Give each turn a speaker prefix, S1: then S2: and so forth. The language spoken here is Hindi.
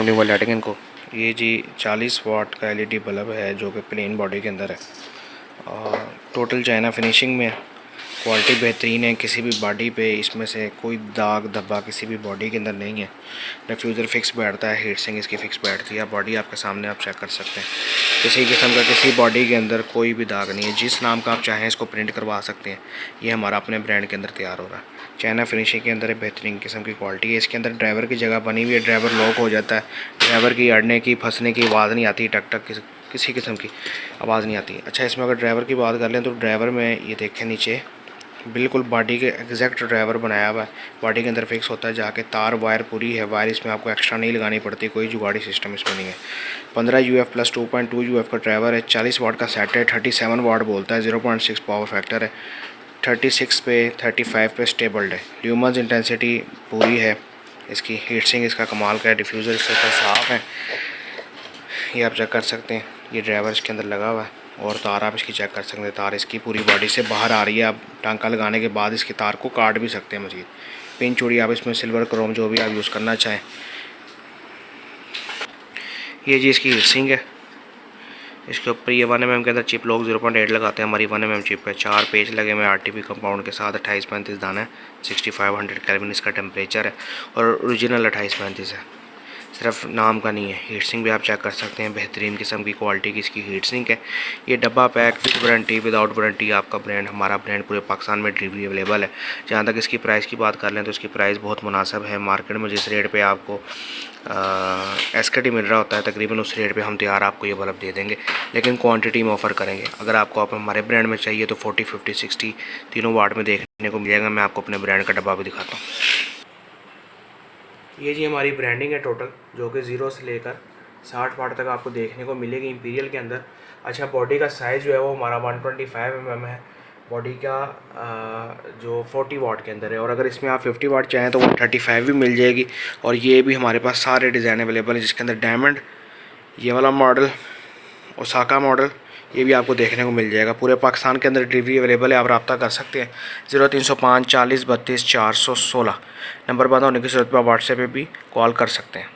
S1: कंपनी वाले हटेंगे इनको। ये जी 40 वाट का एलईडी बल्ब है जो कि प्लेन बॉडी के अंदर है और टोटल चाइना फिनिशिंग में है। क्वालिटी बेहतरीन है, किसी भी बॉडी पे इसमें से कोई दाग धब्बा किसी भी बॉडी के अंदर नहीं है। डिफ्यूज़र फिक्स बैठता है, हीट सिंक इसकी फ़िक्स बैठती है। बॉडी आपके सामने आप चेक कर सकते हैं, किसी किस्म का किसी बॉडी के अंदर कोई भी दाग नहीं है। जिस नाम का आप चाहें इसको प्रिंट करवा सकते हैं। ये हमारा अपने ब्रांड के अंदर तैयार हो रहा है। चाइना फिनिशिंग के अंदर बेहतरीन किस्म की क्वालिटी है। इसके अंदर ड्राइवर की जगह बनी हुई है, ड्राइवर लॉक हो जाता है। ड्राइवर की अड़ने की फंसने की आवाज़ नहीं आती, टक टक किसी किस्म की आवाज़ नहीं आती। अच्छा, इसमें अगर ड्राइवर की बात कर लें तो ड्राइवर में ये देखें नीचे बिल्कुल बॉडी के एग्जैक्ट ड्राइवर बनाया हुआ है। बॉडी के अंदर फिक्स होता है जाके, तार वायर पूरी है। वायर इसमें आपको एक्स्ट्रा नहीं लगानी पड़ती, कोई जुगाड़ी सिस्टम इसमें नहीं है। 15 UF प्लस 2.2 UF का ड्राइवर है। 40 वाट का सेट है। 37 वाट बोलता है। 0.6 पावर फैक्टर है। 36 पे 35 पे स्टेबल्ड है। ल्यूमन्स इंटेंसिटी पूरी है। इसकी हीट सिंक इसका कमाल का है। डिफ्यूज़र इसका साफ़ है, ये आप चेक कर सकते हैं। ये ड्राइवर इसके अंदर लगा हुआ है और तार आप इसकी चेक कर सकते हैं। तार इसकी पूरी बॉडी से बाहर आ रही है। आप टांका लगाने के बाद इसकी तार को काट भी सकते हैं मज़ीद। पिन चूड़ी आप इसमें सिल्वर क्रोम जो भी आप यूज़ करना चाहें। ये जी इसकी हीट सिंक है। इसके ऊपर ये 1 mm के अंदर चिप लोग 0.8 लगाते हैं। हमारी 1 mm चिप है। 4 पेज लगे हुए RTP कंपाउंड के साथ। 28-35 दाना है। 6500 केल्विन इसका टेम्परेचर है और ओरिजिनल 28-35 है, सिर्फ नाम का नहीं है। हीट सिंक भी आप चेक कर सकते हैं, बेहतरीन किस्म की क्वालिटी की इसकी हीट सिंक है। ये डब्बा pack with warranty without warranty आपका ब्रांड, हमारा ब्रांड पूरे पाकिस्तान में डिलीवरी अवेलेबल है। जहाँ तक इसकी प्राइस की बात कर लें तो इसकी प्राइस बहुत मुनासिब है। मार्केट में जिस रेट पे आपको SKT मिल रहा होता है तकरीबन उस रेट पे हम तैयार आपको ये बल्ब दे देंगे, लेकिन क्वांटिटी में ऑफ़र करेंगे। अगर आपको आप हमारे ब्रांड में चाहिए तो 40, 50, 60 तीनों वाट में देखने को मिलेगा। मैं आपको अपने ब्रांड का डब्बा भी दिखाता हूँ। ये जी हमारी ब्रांडिंग है टोटल, जो कि 0 से लेकर 60 वाट तक आपको देखने को मिलेगी इंपीरियल के अंदर। अच्छा, बॉडी का साइज़ जो है वो हमारा 125 mm है। बॉडी का जो 40 वाट के अंदर है, और अगर इसमें आप 50 वाट चाहें तो वो 35 भी मिल जाएगी। और ये भी हमारे पास सारे डिज़ाइन अवेलेबल हैं, जिसके अंदर डायमंड, ये वाला मॉडल, ओसाका मॉडल, ये भी आपको देखने को मिल जाएगा। पूरे पाकिस्तान के अंदर डिलीवरी अवेलेबल है। आप रब्ता कर सकते हैं 0305 40 32 416 नंबर बंद होने की सूरत पर व्हाट्सएप पे भी कॉल कर सकते हैं।